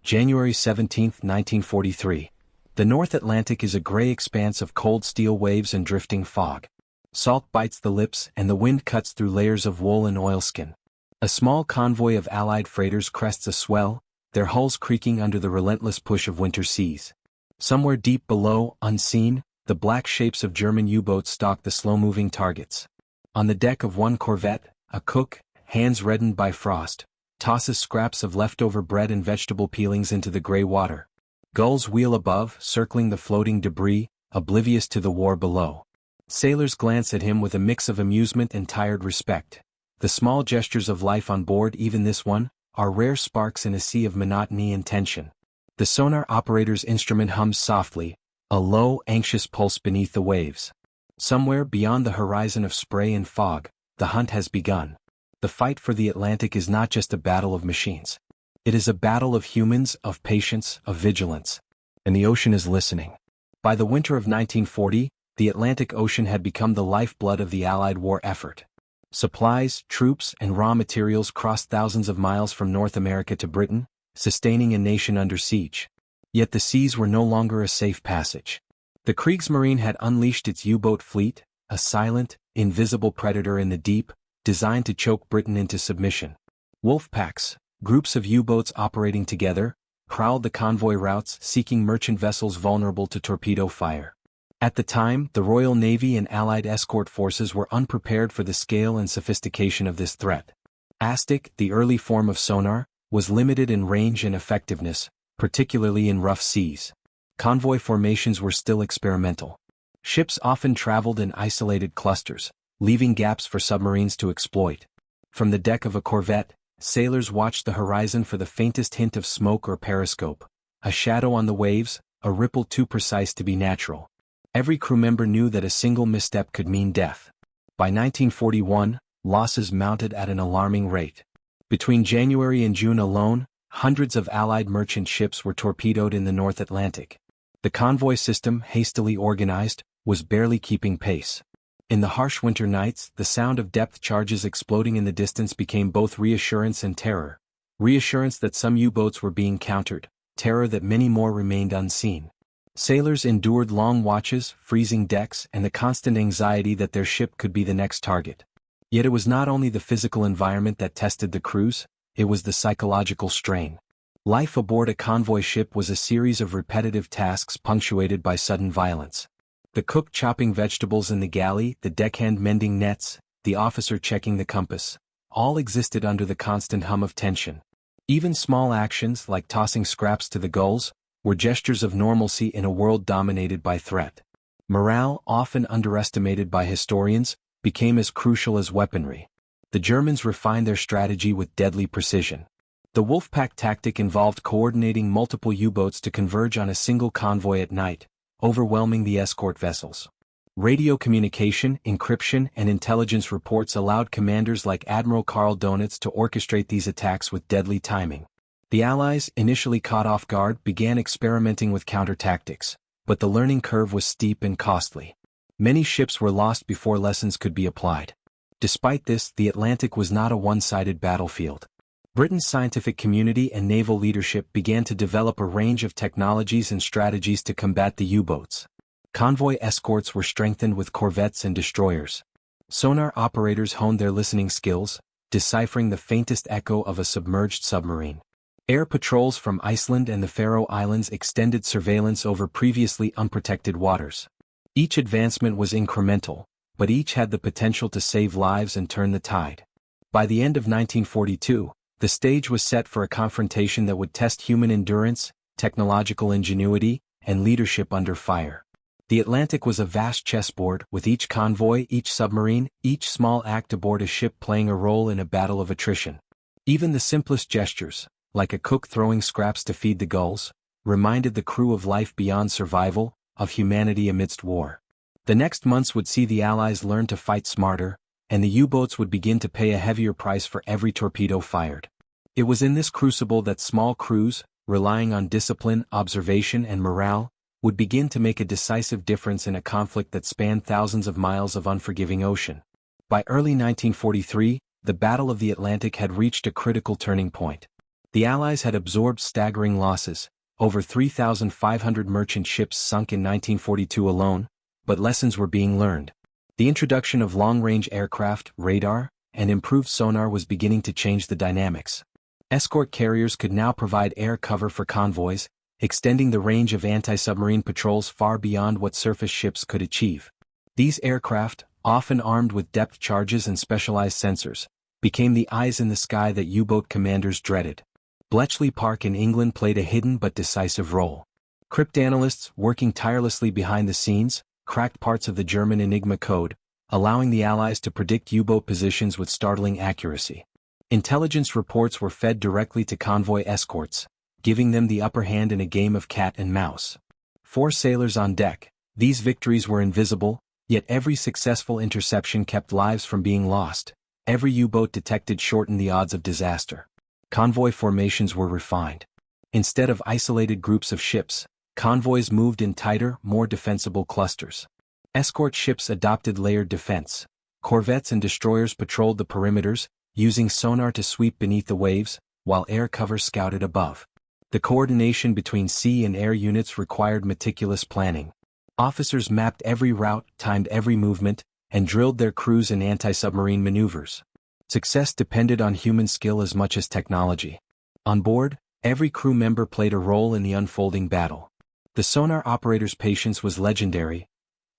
January 17, 1943. The North Atlantic is a gray expanse of cold steel waves and drifting fog. Salt bites the lips and the wind cuts through layers of wool and oilskin. A small convoy of Allied freighters crests a swell, their hulls creaking under the relentless push of winter seas. Somewhere deep below, unseen, the black shapes of German U-boats stalk the slow-moving targets. On the deck of one corvette, a cook, hands reddened by frost, tosses scraps of leftover bread and vegetable peelings into the gray water. Gulls wheel above, circling the floating debris, oblivious to the war below. Sailors glance at him with a mix of amusement and tired respect. The small gestures of life on board, even this one, are rare sparks in a sea of monotony and tension. The sonar operator's instrument hums softly, a low, anxious pulse beneath the waves. Somewhere beyond the horizon of spray and fog, the hunt has begun. The fight for the Atlantic is not just a battle of machines. It is a battle of humans, of patience, of vigilance. And the ocean is listening. By the winter of 1940, the Atlantic Ocean had become the lifeblood of the Allied war effort. Supplies, troops, and raw materials crossed thousands of miles from North America to Britain, sustaining a nation under siege. Yet the seas were no longer a safe passage. The Kriegsmarine had unleashed its U-boat fleet, a silent, invisible predator in the deep, designed to choke Britain into submission. Wolf packs, groups of U-boats operating together, prowled the convoy routes seeking merchant vessels vulnerable to torpedo fire. At the time, the Royal Navy and Allied escort forces were unprepared for the scale and sophistication of this threat. ASTIC, the early form of sonar, was limited in range and effectiveness, particularly in rough seas. Convoy formations were still experimental. Ships often traveled in isolated clusters, leaving gaps for submarines to exploit. From the deck of a corvette, sailors watched the horizon for the faintest hint of smoke or periscope, a shadow on the waves, a ripple too precise to be natural. Every crew member knew that a single misstep could mean death. By 1941, losses mounted at an alarming rate. Between January and June alone, hundreds of Allied merchant ships were torpedoed in the North Atlantic. The convoy system, hastily organized, was barely keeping pace. In the harsh winter nights, the sound of depth charges exploding in the distance became both reassurance and terror. Reassurance that some U-boats were being countered, terror that many more remained unseen. Sailors endured long watches, freezing decks, and the constant anxiety that their ship could be the next target. Yet it was not only the physical environment that tested the crews, it was the psychological strain. Life aboard a convoy ship was a series of repetitive tasks punctuated by sudden violence. The cook chopping vegetables in the galley, the deckhand mending nets, the officer checking the compass, all existed under the constant hum of tension. Even small actions like tossing scraps to the gulls were gestures of normalcy in a world dominated by threat. Morale, often underestimated by historians, became as crucial as weaponry. The Germans refined their strategy with deadly precision. The Wolfpack tactic involved coordinating multiple U-boats to converge on a single convoy at night, overwhelming the escort vessels. Radio communication, encryption, and intelligence reports allowed commanders like Admiral Karl Donitz to orchestrate these attacks with deadly timing. The Allies, initially caught off guard, began experimenting with counter-tactics, but the learning curve was steep and costly. Many ships were lost before lessons could be applied. Despite this, the Atlantic was not a one-sided battlefield. Britain's scientific community and naval leadership began to develop a range of technologies and strategies to combat the U-boats. Convoy escorts were strengthened with corvettes and destroyers. Sonar operators honed their listening skills, deciphering the faintest echo of a submerged submarine. Air patrols from Iceland and the Faroe Islands extended surveillance over previously unprotected waters. Each advancement was incremental, but each had the potential to save lives and turn the tide. By the end of 1942, the stage was set for a confrontation that would test human endurance, technological ingenuity, and leadership under fire. The Atlantic was a vast chessboard, with each convoy, each submarine, each small act aboard a ship playing a role in a battle of attrition. Even the simplest gestures, like a cook throwing scraps to feed the gulls, reminded the crew of life beyond survival, of humanity amidst war. The next months would see the Allies learn to fight smarter, and the U-boats would begin to pay a heavier price for every torpedo fired. It was in this crucible that small crews, relying on discipline, observation, and morale, would begin to make a decisive difference in a conflict that spanned thousands of miles of unforgiving ocean. By early 1943, the Battle of the Atlantic had reached a critical turning point. The Allies had absorbed staggering losses, over 3,500 merchant ships sunk in 1942 alone, but lessons were being learned. The introduction of long-range aircraft, radar, and improved sonar was beginning to change the dynamics. Escort carriers could now provide air cover for convoys, extending the range of anti-submarine patrols far beyond what surface ships could achieve. These aircraft, often armed with depth charges and specialized sensors, became the eyes in the sky that U-boat commanders dreaded. Bletchley Park in England played a hidden but decisive role. Cryptanalysts, working tirelessly behind the scenes, cracked parts of the German Enigma code, allowing the Allies to predict U-boat positions with startling accuracy. Intelligence reports were fed directly to convoy escorts, giving them the upper hand in a game of cat and mouse. 4 sailors on deck, these victories were invisible, yet every successful interception kept lives from being lost. Every U-boat detected shortened the odds of disaster. Convoy formations were refined. Instead of isolated groups of ships, convoys moved in tighter, more defensible clusters. Escort ships adopted layered defense. Corvettes and destroyers patrolled the perimeters, using sonar to sweep beneath the waves, while air cover scouted above. The coordination between sea and air units required meticulous planning. Officers mapped every route, timed every movement, and drilled their crews in anti-submarine maneuvers. Success depended on human skill as much as technology. On board, every crew member played a role in the unfolding battle. The sonar operator's patience was legendary.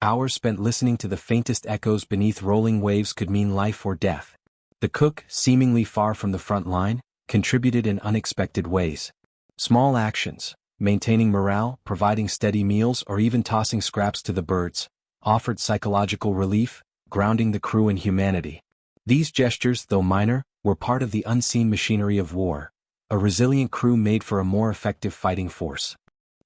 Hours spent listening to the faintest echoes beneath rolling waves could mean life or death. The cook, seemingly far from the front line, contributed in unexpected ways. Small actions, maintaining morale, providing steady meals, or even tossing scraps to the birds, offered psychological relief, grounding the crew in humanity. These gestures, though minor, were part of the unseen machinery of war. A resilient crew made for a more effective fighting force.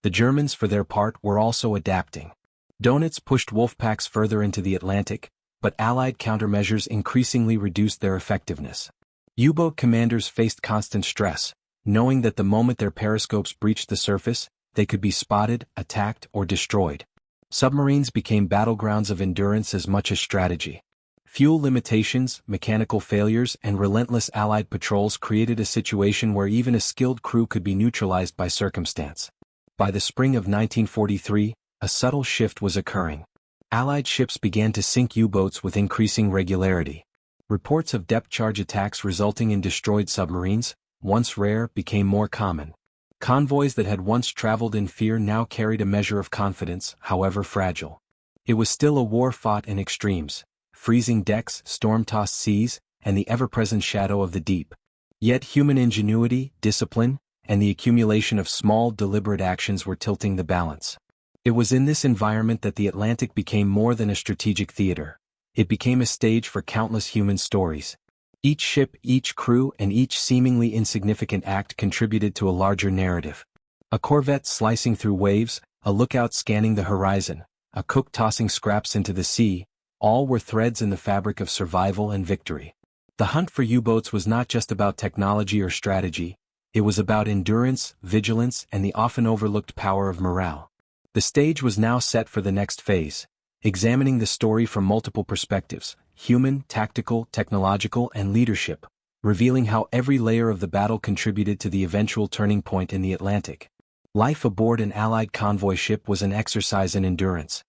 The Germans, for their part, were also adapting. Donitz pushed wolfpacks further into the Atlantic, but Allied countermeasures increasingly reduced their effectiveness. U-boat commanders faced constant stress, knowing that the moment their periscopes breached the surface, they could be spotted, attacked, or destroyed. Submarines became battlegrounds of endurance as much as strategy. Fuel limitations, mechanical failures, and relentless Allied patrols created a situation where even a skilled crew could be neutralized by circumstance. By the spring of 1943, a subtle shift was occurring. Allied ships began to sink U-boats with increasing regularity. Reports of depth charge attacks resulting in destroyed submarines, once rare, became more common. Convoys that had once traveled in fear now carried a measure of confidence, however fragile. It was still a war fought in extremes: freezing decks, storm-tossed seas, and the ever-present shadow of the deep. Yet human ingenuity, discipline, and the accumulation of small, deliberate actions were tilting the balance. It was in this environment that the Atlantic became more than a strategic theater. It became a stage for countless human stories. Each ship, each crew, and each seemingly insignificant act contributed to a larger narrative. A corvette slicing through waves, a lookout scanning the horizon, a cook tossing scraps into the sea, all were threads in the fabric of survival and victory. The hunt for U-boats was not just about technology or strategy, it was about endurance, vigilance, and the often overlooked power of morale. The stage was now set for the next phase, examining the story from multiple perspectives: human, tactical, technological, and leadership, revealing how every layer of the battle contributed to the eventual turning point in the Atlantic. Life aboard an Allied convoy ship was an exercise in endurance.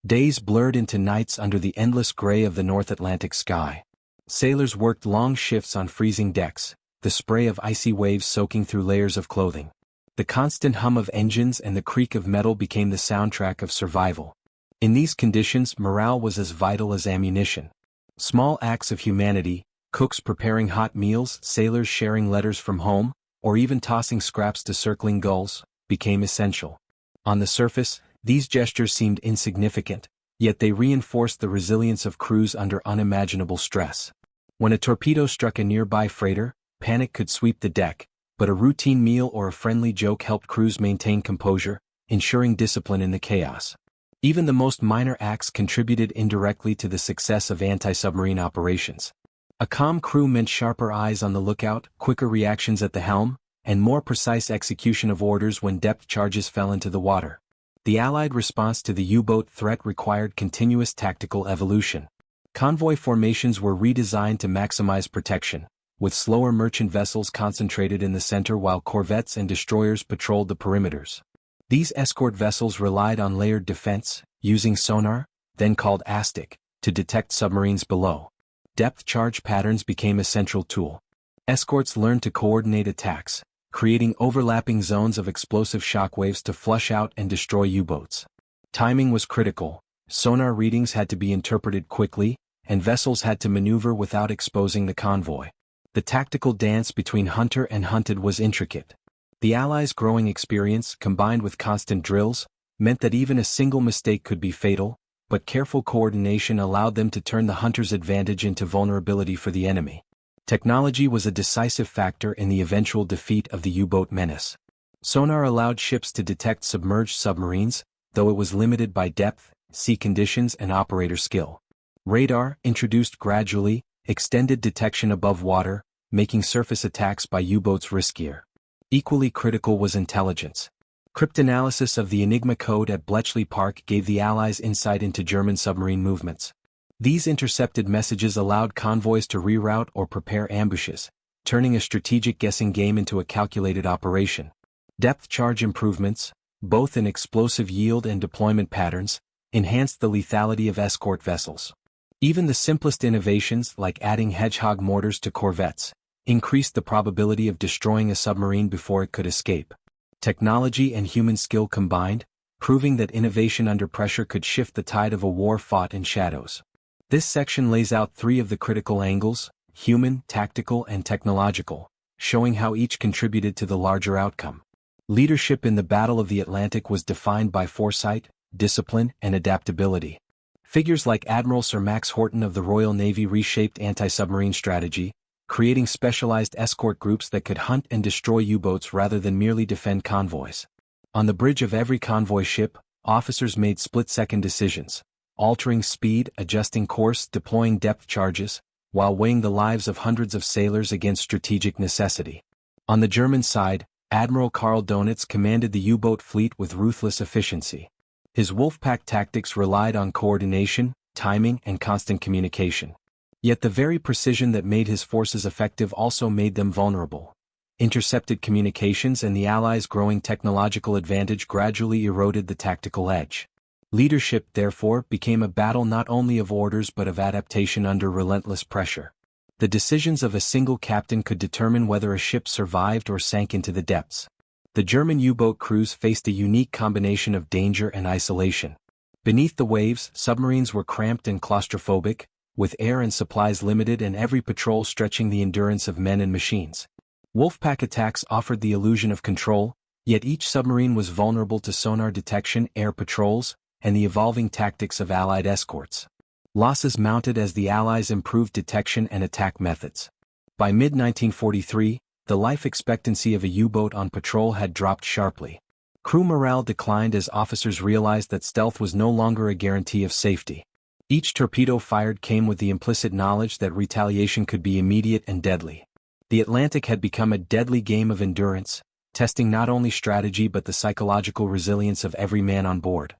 Days blurred into nights under the endless gray of the North Atlantic sky. Sailors worked long shifts on freezing decks, the spray of icy waves soaking through layers of clothing. The constant hum of engines and the creak of metal became the soundtrack of survival. In these conditions, morale was as vital as ammunition. Small acts of humanity, cooks preparing hot meals, sailors sharing letters from home, or even tossing scraps to circling gulls, became essential. On the surface, these gestures seemed insignificant, yet they reinforced the resilience of crews under unimaginable stress. When a torpedo struck a nearby freighter, panic could sweep the deck, but a routine meal or a friendly joke helped crews maintain composure, ensuring discipline in the chaos. Even the most minor acts contributed indirectly to the success of anti-submarine operations. A calm crew meant sharper eyes on the lookout, quicker reactions at the helm, and more precise execution of orders when depth charges fell into the water. The Allied response to the U-boat threat required continuous tactical evolution. Convoy formations were redesigned to maximize protection, with slower merchant vessels concentrated in the center while corvettes and destroyers patrolled the perimeters. These escort vessels relied on layered defense, using sonar, then called ASTIC, to detect submarines below. Depth charge patterns became a central tool. Escorts learned to coordinate attacks, creating overlapping zones of explosive shockwaves to flush out and destroy U-boats. Timing was critical. Sonar readings had to be interpreted quickly, and vessels had to maneuver without exposing the convoy. The tactical dance between hunter and hunted was intricate. The Allies' growing experience, combined with constant drills, meant that even a single mistake could be fatal, but careful coordination allowed them to turn the hunter's advantage into vulnerability for the enemy. Technology was a decisive factor in the eventual defeat of the U-boat menace. Sonar allowed ships to detect submerged submarines, though it was limited by depth, sea conditions and operator skill. Radar, introduced gradually, extended detection above water, making surface attacks by U-boats riskier. Equally critical was intelligence. Cryptanalysis of the Enigma code at Bletchley Park gave the Allies insight into German submarine movements. These intercepted messages allowed convoys to reroute or prepare ambushes, turning a strategic guessing game into a calculated operation. Depth charge improvements, both in explosive yield and deployment patterns, enhanced the lethality of escort vessels. Even the simplest innovations, like adding hedgehog mortars to corvettes, increased the probability of destroying a submarine before it could escape. Technology and human skill combined, proving that innovation under pressure could shift the tide of a war fought in shadows. This section lays out three of the critical angles: human, tactical, and technological, showing how each contributed to the larger outcome. Leadership in the Battle of the Atlantic was defined by foresight, discipline, and adaptability. Figures like Admiral Sir Max Horton of the Royal Navy reshaped anti-submarine strategy, creating specialized escort groups that could hunt and destroy U-boats rather than merely defend convoys. On the bridge of every convoy ship, officers made split-second decisions, altering speed, adjusting course, deploying depth charges, while weighing the lives of hundreds of sailors against strategic necessity. On the German side, Admiral Karl Donitz commanded the U-boat fleet with ruthless efficiency. His Wolfpack tactics relied on coordination, timing, and constant communication. Yet the very precision that made his forces effective also made them vulnerable. Intercepted communications and the Allies' growing technological advantage gradually eroded the tactical edge. Leadership, therefore, became a battle not only of orders but of adaptation under relentless pressure. The decisions of a single captain could determine whether a ship survived or sank into the depths. The German U-boat crews faced a unique combination of danger and isolation. Beneath the waves, submarines were cramped and claustrophobic, with air and supplies limited and every patrol stretching the endurance of men and machines. Wolfpack attacks offered the illusion of control, yet each submarine was vulnerable to sonar detection, air patrols, and the evolving tactics of Allied escorts. Losses mounted as the Allies improved detection and attack methods. By mid-1943, the life expectancy of a U-boat on patrol had dropped sharply. Crew morale declined as officers realized that stealth was no longer a guarantee of safety. Each torpedo fired came with the implicit knowledge that retaliation could be immediate and deadly. The Atlantic had become a deadly game of endurance, testing not only strategy but the psychological resilience of every man on board.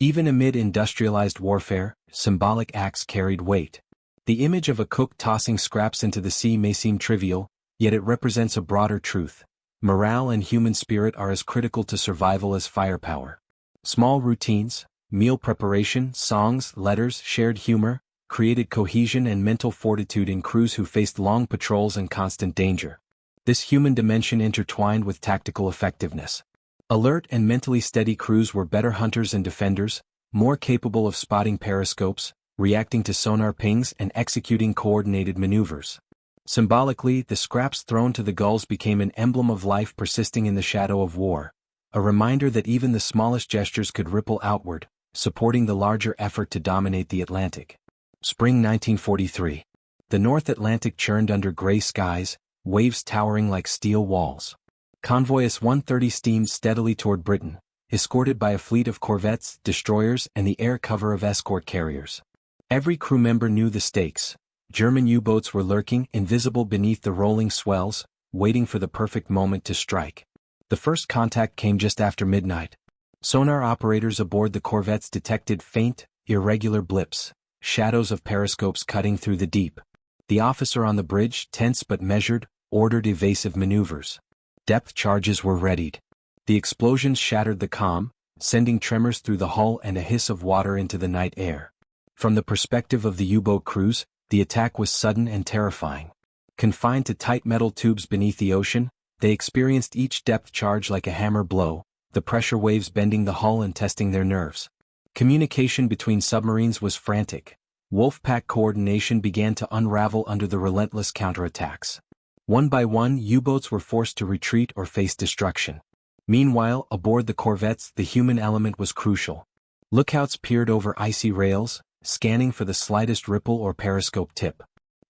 Even amid industrialized warfare, symbolic acts carried weight. The image of a cook tossing scraps into the sea may seem trivial, yet it represents a broader truth. Morale and human spirit are as critical to survival as firepower. Small routines, meal preparation, songs, letters, shared humor, created cohesion and mental fortitude in crews who faced long patrols and constant danger. This human dimension intertwined with tactical effectiveness. Alert and mentally steady crews were better hunters and defenders, more capable of spotting periscopes, reacting to sonar pings and executing coordinated maneuvers. Symbolically, the scraps thrown to the gulls became an emblem of life persisting in the shadow of war, a reminder that even the smallest gestures could ripple outward, supporting the larger effort to dominate the Atlantic. Spring 1943. The North Atlantic churned under gray skies, waves towering like steel walls. Convoy S-130 steamed steadily toward Britain, escorted by a fleet of corvettes, destroyers, and the air cover of escort carriers. Every crew member knew the stakes. German U-boats were lurking, invisible beneath the rolling swells, waiting for the perfect moment to strike. The first contact came just after midnight. Sonar operators aboard the corvettes detected faint, irregular blips, shadows of periscopes cutting through the deep. The officer on the bridge, tense but measured, ordered evasive maneuvers. Depth charges were readied. The explosions shattered the calm, sending tremors through the hull and a hiss of water into the night air. From the perspective of the U-boat crews, the attack was sudden and terrifying. Confined to tight metal tubes beneath the ocean, they experienced each depth charge like a hammer blow, the pressure waves bending the hull and testing their nerves. Communication between submarines was frantic. Wolfpack coordination began to unravel under the relentless counterattacks. One by one, U-boats were forced to retreat or face destruction. Meanwhile, aboard the corvettes, the human element was crucial. Lookouts peered over icy rails, scanning for the slightest ripple or periscope tip.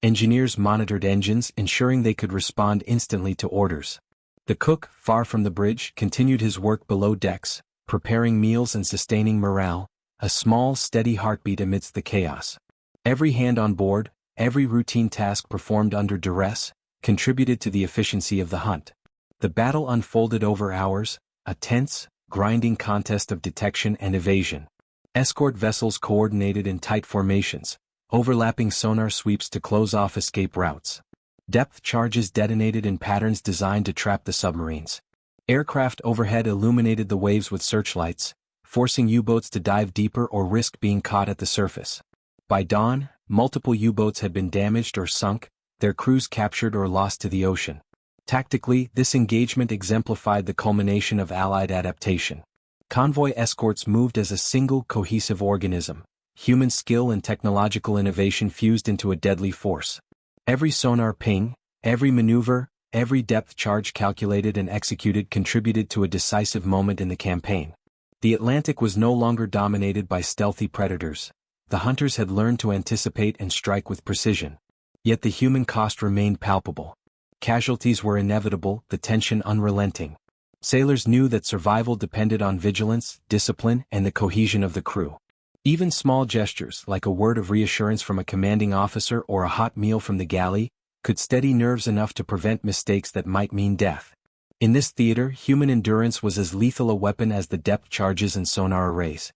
Engineers monitored engines, ensuring they could respond instantly to orders. The cook, far from the bridge, continued his work below decks, preparing meals and sustaining morale, a small, steady heartbeat amidst the chaos. Every hand on board, every routine task performed under duress, contributed to the efficiency of the hunt. The battle unfolded over hours, a tense, grinding contest of detection and evasion. Escort vessels coordinated in tight formations, overlapping sonar sweeps to close off escape routes. Depth charges detonated in patterns designed to trap the submarines. Aircraft overhead illuminated the waves with searchlights, forcing U-boats to dive deeper or risk being caught at the surface. By dawn, multiple U-boats had been damaged or sunk, their crews captured or lost to the ocean. Tactically, this engagement exemplified the culmination of Allied adaptation. Convoy escorts moved as a single cohesive organism, human skill and technological innovation fused into a deadly force. Every sonar ping, every maneuver, every depth charge calculated and executed contributed to a decisive moment in the campaign. The Atlantic was no longer dominated by stealthy predators. The hunters had learned to anticipate and strike with precision. Yet the human cost remained palpable. Casualties were inevitable, the tension unrelenting. Sailors knew that survival depended on vigilance, discipline, and the cohesion of the crew. Even small gestures, like a word of reassurance from a commanding officer or a hot meal from the galley, could steady nerves enough to prevent mistakes that might mean death. In this theater, human endurance was as lethal a weapon as the depth charges and sonar arrays.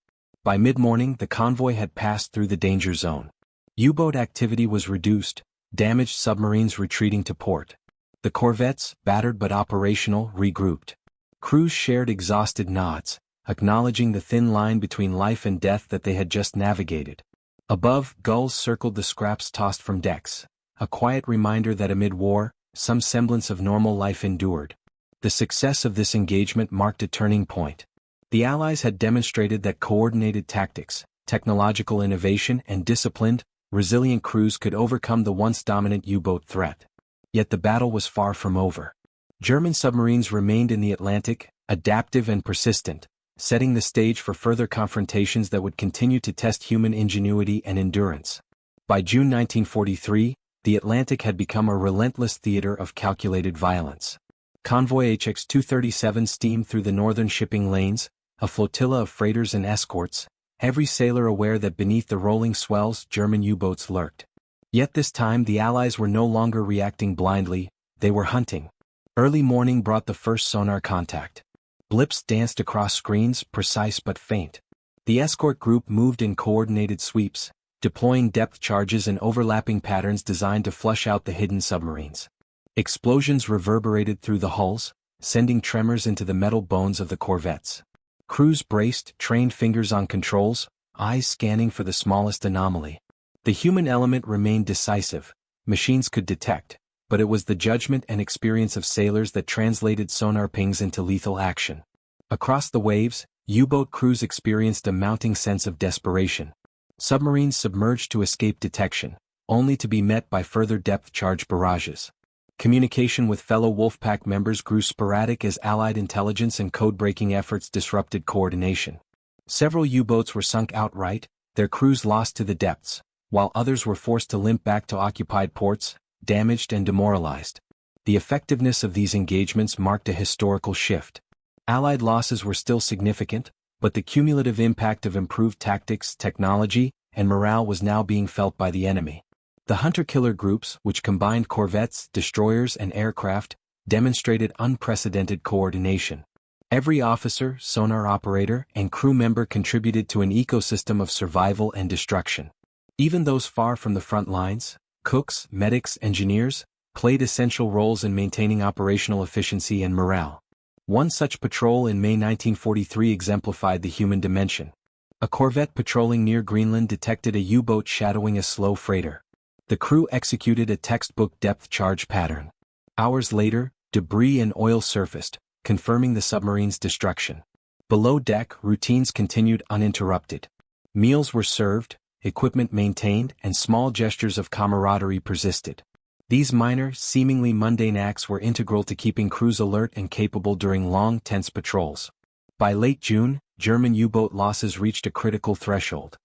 By mid-morning, the convoy had passed through the danger zone. U-boat activity was reduced, damaged submarines retreating to port. The corvettes, battered but operational, regrouped. Crews shared exhausted nods, acknowledging the thin line between life and death that they had just navigated. Above, gulls circled the scraps tossed from decks, a quiet reminder that amid war, some semblance of normal life endured. The success of this engagement marked a turning point. The Allies had demonstrated that coordinated tactics, technological innovation, and disciplined, resilient crews could overcome the once dominant U-boat threat. Yet the battle was far from over. German submarines remained in the Atlantic, adaptive and persistent, setting the stage for further confrontations that would continue to test human ingenuity and endurance. By June 1943, the Atlantic had become a relentless theater of calculated violence. Convoy HX-237 steamed through the northern shipping lanes, a flotilla of freighters and escorts, every sailor aware that beneath the rolling swells German U-boats lurked. Yet this time the Allies were no longer reacting blindly, they were hunting. Early morning brought the first sonar contact. Blips danced across screens, precise but faint. The escort group moved in coordinated sweeps, deploying depth charges and overlapping patterns designed to flush out the hidden submarines. Explosions reverberated through the hulls, sending tremors into the metal bones of the corvettes. Crews braced, trained fingers on controls, eyes scanning for the smallest anomaly. The human element remained decisive. Machines could detect, but it was the judgment and experience of sailors that translated sonar pings into lethal action. Across the waves, U-boat crews experienced a mounting sense of desperation. Submarines submerged to escape detection, only to be met by further depth charge barrages. Communication with fellow Wolfpack members grew sporadic as Allied intelligence and code-breaking efforts disrupted coordination. Several U-boats were sunk outright, their crews lost to the depths, while others were forced to limp back to occupied ports, damaged and demoralized. The effectiveness of these engagements marked a historical shift. Allied losses were still significant, but the cumulative impact of improved tactics, technology, and morale was now being felt by the enemy. The hunter-killer groups, which combined corvettes, destroyers, and aircraft, demonstrated unprecedented coordination. Every officer, sonar operator, and crew member contributed to an ecosystem of survival and destruction. Even those far from the front lines, cooks, medics, engineers, played essential roles in maintaining operational efficiency and morale. One such patrol in May 1943 exemplified the human dimension. A corvette patrolling near Greenland detected a U-boat shadowing a slow freighter. The crew executed a textbook depth charge pattern. Hours later, debris and oil surfaced, confirming the submarine's destruction. Below deck, routines continued uninterrupted. Meals were served, equipment maintained, and small gestures of camaraderie persisted. These minor, seemingly mundane acts were integral to keeping crews alert and capable during long, tense patrols. By late June, German U-boat losses reached a critical threshold.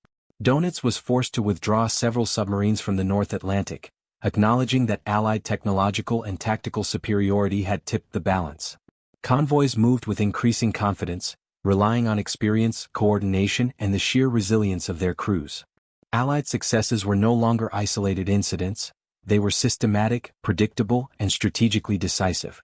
Dönitz was forced to withdraw several submarines from the North Atlantic, acknowledging that Allied technological and tactical superiority had tipped the balance. Convoys moved with increasing confidence, relying on experience, coordination, and the sheer resilience of their crews. Allied successes were no longer isolated incidents, they were systematic, predictable, and strategically decisive.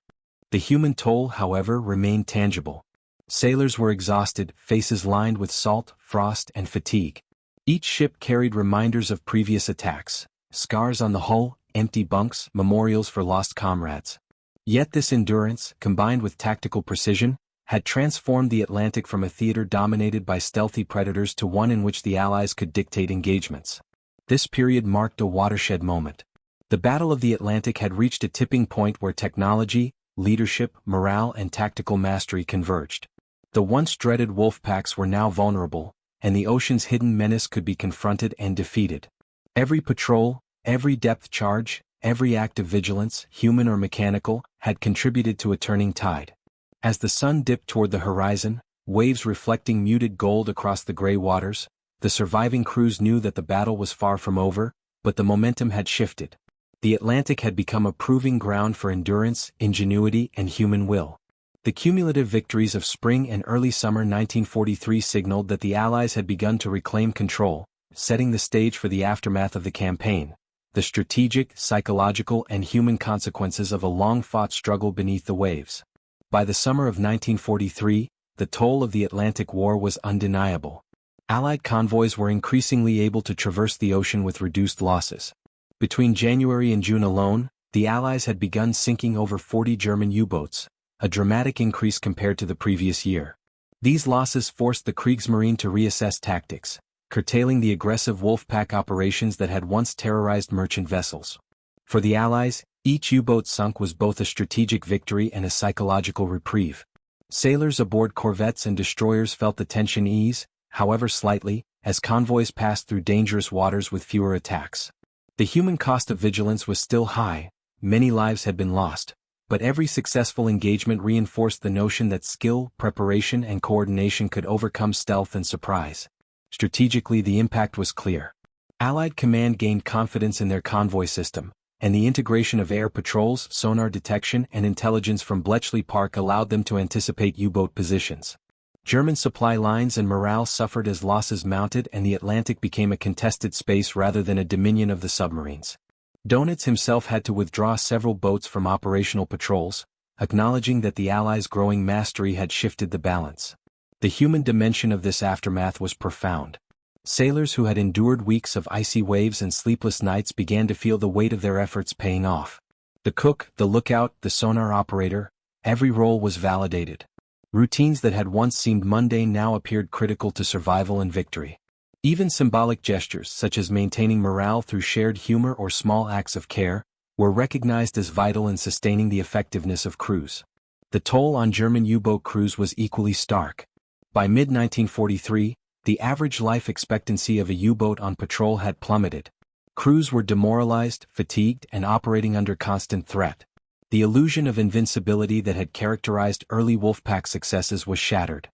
The human toll, however, remained tangible. Sailors were exhausted, faces lined with salt, frost, and fatigue. Each ship carried reminders of previous attacks, scars on the hull, empty bunks, memorials for lost comrades. Yet this endurance, combined with tactical precision, had transformed the Atlantic from a theater dominated by stealthy predators to one in which the Allies could dictate engagements. This period marked a watershed moment. The Battle of the Atlantic had reached a tipping point where technology, leadership, morale, and tactical mastery converged. The once dreaded wolf packs were now vulnerable, and the ocean's hidden menace could be confronted and defeated. Every patrol, every depth charge, every act of vigilance, human or mechanical, had contributed to a turning tide. As the sun dipped toward the horizon, waves reflecting muted gold across the gray waters, the surviving crews knew that the battle was far from over, but the momentum had shifted. The Atlantic had become a proving ground for endurance, ingenuity, and human will. The cumulative victories of spring and early summer 1943 signaled that the Allies had begun to reclaim control, setting the stage for the aftermath of the campaign, the strategic, psychological, and human consequences of a long-fought struggle beneath the waves. By the summer of 1943, the toll of the Atlantic War was undeniable. Allied convoys were increasingly able to traverse the ocean with reduced losses. Between January and June alone, the Allies had begun sinking over 40 German U-boats, a dramatic increase compared to the previous year. These losses forced the Kriegsmarine to reassess tactics, curtailing the aggressive Wolfpack operations that had once terrorized merchant vessels. For the Allies, each U-boat sunk was both a strategic victory and a psychological reprieve. Sailors aboard corvettes and destroyers felt the tension ease, however slightly, as convoys passed through dangerous waters with fewer attacks. The human cost of vigilance was still high, many lives had been lost, but every successful engagement reinforced the notion that skill, preparation, and coordination could overcome stealth and surprise. Strategically, the impact was clear. Allied command gained confidence in their convoy system, and the integration of air patrols, sonar detection, and intelligence from Bletchley Park allowed them to anticipate U-boat positions. German supply lines and morale suffered as losses mounted and the Atlantic became a contested space rather than a dominion of the submarines. Dönitz himself had to withdraw several boats from operational patrols, acknowledging that the Allies' growing mastery had shifted the balance. The human dimension of this aftermath was profound. Sailors who had endured weeks of icy waves and sleepless nights began to feel the weight of their efforts paying off. The cook, the lookout, the sonar operator, every role was validated. Routines that had once seemed mundane now appeared critical to survival and victory. Even symbolic gestures, such as maintaining morale through shared humor or small acts of care, were recognized as vital in sustaining the effectiveness of crews. The toll on German U-boat crews was equally stark. By mid-1943, the average life expectancy of a U-boat on patrol had plummeted. Crews were demoralized, fatigued, and operating under constant threat. The illusion of invincibility that had characterized early Wolfpack successes was shattered.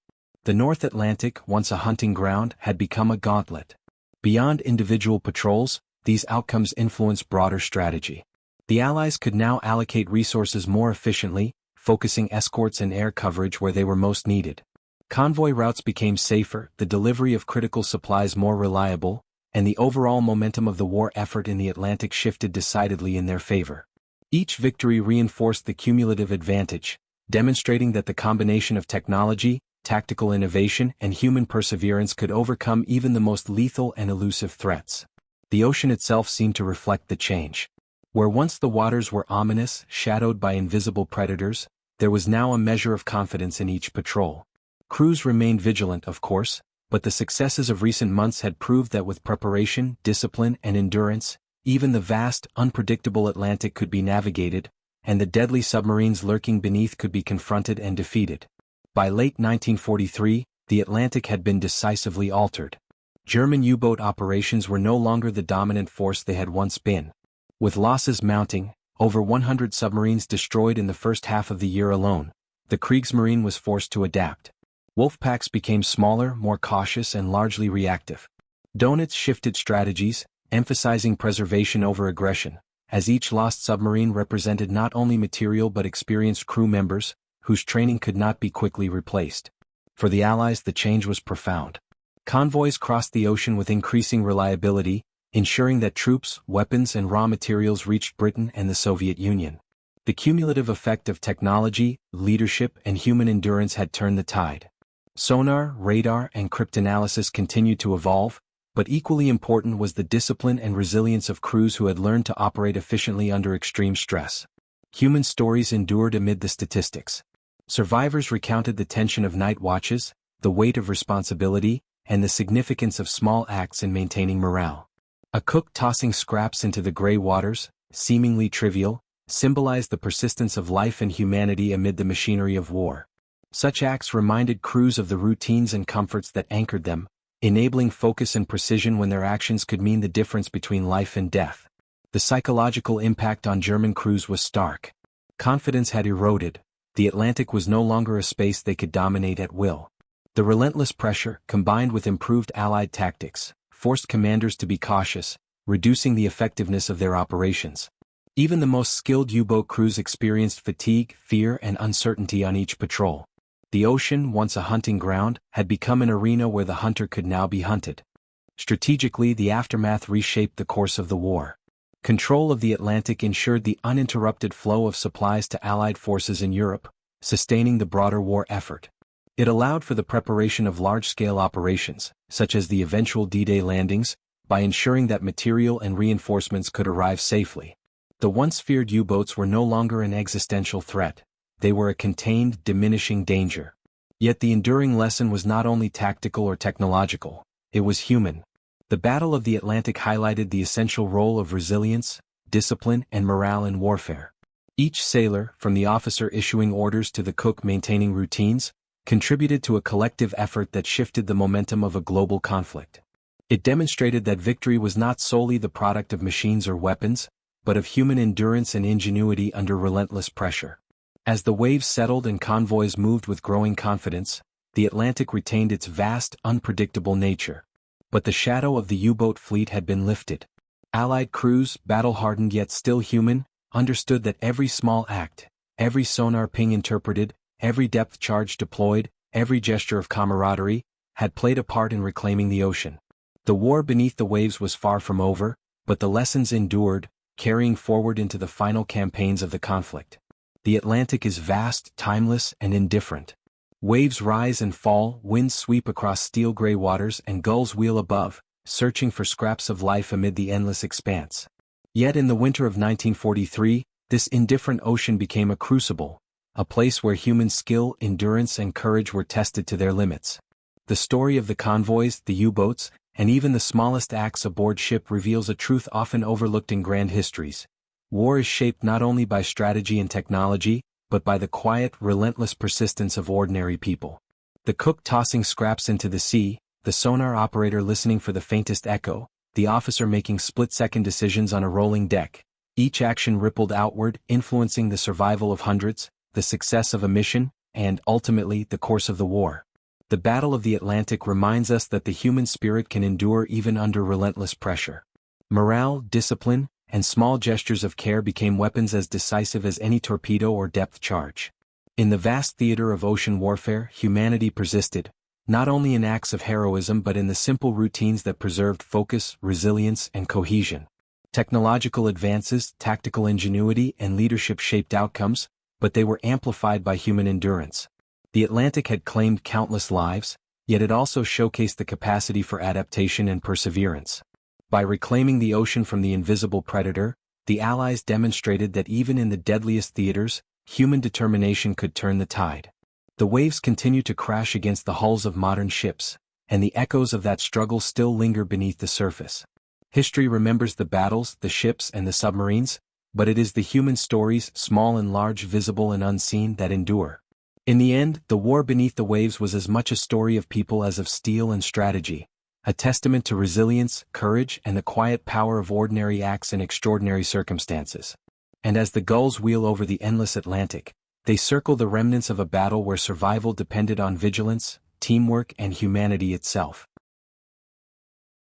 The North Atlantic, once a hunting ground, had become a gauntlet. Beyond individual patrols, these outcomes influenced broader strategy. The Allies could now allocate resources more efficiently, focusing escorts and air coverage where they were most needed. Convoy routes became safer, the delivery of critical supplies more reliable, and the overall momentum of the war effort in the Atlantic shifted decidedly in their favor. Each victory reinforced the cumulative advantage, demonstrating that the combination of technology, tactical innovation, and human perseverance could overcome even the most lethal and elusive threats. The ocean itself seemed to reflect the change. Where once the waters were ominous, shadowed by invisible predators, there was now a measure of confidence in each patrol. Crews remained vigilant, of course, but the successes of recent months had proved that with preparation, discipline, and endurance, even the vast, unpredictable Atlantic could be navigated, and the deadly submarines lurking beneath could be confronted and defeated. By late 1943, the Atlantic had been decisively altered. German U-boat operations were no longer the dominant force they had once been. With losses mounting, over 100 submarines destroyed in the first half of the year alone, the Kriegsmarine was forced to adapt. Wolfpacks became smaller, more cautious, and largely reactive. Donitz shifted strategies, emphasizing preservation over aggression, as each lost submarine represented not only material but experienced crew members, whose training could not be quickly replaced. For the Allies, the change was profound. Convoys crossed the ocean with increasing reliability, ensuring that troops, weapons, and raw materials reached Britain and the Soviet Union. The cumulative effect of technology, leadership, and human endurance had turned the tide. Sonar, radar, and cryptanalysis continued to evolve, but equally important was the discipline and resilience of crews who had learned to operate efficiently under extreme stress. Human stories endured amid the statistics. Survivors recounted the tension of night watches, the weight of responsibility, and the significance of small acts in maintaining morale. A cook tossing scraps into the gray waters, seemingly trivial, symbolized the persistence of life and humanity amid the machinery of war. Such acts reminded crews of the routines and comforts that anchored them, enabling focus and precision when their actions could mean the difference between life and death. The psychological impact on German crews was stark. Confidence had eroded. The Atlantic was no longer a space they could dominate at will. The relentless pressure, combined with improved Allied tactics, forced commanders to be cautious, reducing the effectiveness of their operations. Even the most skilled U-boat crews experienced fatigue, fear, and uncertainty on each patrol. The ocean, once a hunting ground, had become an arena where the hunter could now be hunted. Strategically, the aftermath reshaped the course of the war. Control of the Atlantic ensured the uninterrupted flow of supplies to Allied forces in Europe, sustaining the broader war effort. It allowed for the preparation of large-scale operations, such as the eventual D-Day landings, by ensuring that material and reinforcements could arrive safely. The once feared U-boats were no longer an existential threat. They were a contained, diminishing danger. Yet the enduring lesson was not only tactical or technological, it was human. The Battle of the Atlantic highlighted the essential role of resilience, discipline, and morale in warfare. Each sailor, from the officer issuing orders to the cook maintaining routines, contributed to a collective effort that shifted the momentum of a global conflict. It demonstrated that victory was not solely the product of machines or weapons, but of human endurance and ingenuity under relentless pressure. As the waves settled and convoys moved with growing confidence, the Atlantic retained its vast, unpredictable nature. But the shadow of the U-boat fleet had been lifted. Allied crews, battle-hardened yet still human, understood that every small act, every sonar ping interpreted, every depth charge deployed, every gesture of camaraderie, had played a part in reclaiming the ocean. The war beneath the waves was far from over, but the lessons endured, carrying forward into the final campaigns of the conflict. The Atlantic is vast, timeless, and indifferent. Waves rise and fall, winds sweep across steel-gray waters, and gulls wheel above, searching for scraps of life amid the endless expanse. Yet in the winter of 1943, this indifferent ocean became a crucible, a place where human skill, endurance, and courage were tested to their limits. The story of the convoys, the U-boats, and even the smallest acts aboard ship reveals a truth often overlooked in grand histories. War is shaped not only by strategy and technology, but by the quiet, relentless persistence of ordinary people. The cook tossing scraps into the sea, the sonar operator listening for the faintest echo, the officer making split-second decisions on a rolling deck. Each action rippled outward, influencing the survival of hundreds, the success of a mission, and, ultimately, the course of the war. The Battle of the Atlantic reminds us that the human spirit can endure even under relentless pressure. Morale, discipline, and small gestures of care became weapons as decisive as any torpedo or depth charge. In the vast theater of ocean warfare, humanity persisted, not only in acts of heroism but in the simple routines that preserved focus, resilience, and cohesion. Technological advances, tactical ingenuity, and leadership shaped outcomes, but they were amplified by human endurance. The Atlantic had claimed countless lives, yet it also showcased the capacity for adaptation and perseverance. By reclaiming the ocean from the invisible predator, the Allies demonstrated that even in the deadliest theaters, human determination could turn the tide. The waves continue to crash against the hulls of modern ships, and the echoes of that struggle still linger beneath the surface. History remembers the battles, the ships, and the submarines, but it is the human stories, small and large, visible and unseen, that endure. In the end, the war beneath the waves was as much a story of people as of steel and strategy, a testament to resilience, courage, and the quiet power of ordinary acts in extraordinary circumstances. And as the gulls wheel over the endless Atlantic, they circle the remnants of a battle where survival depended on vigilance, teamwork, and humanity itself.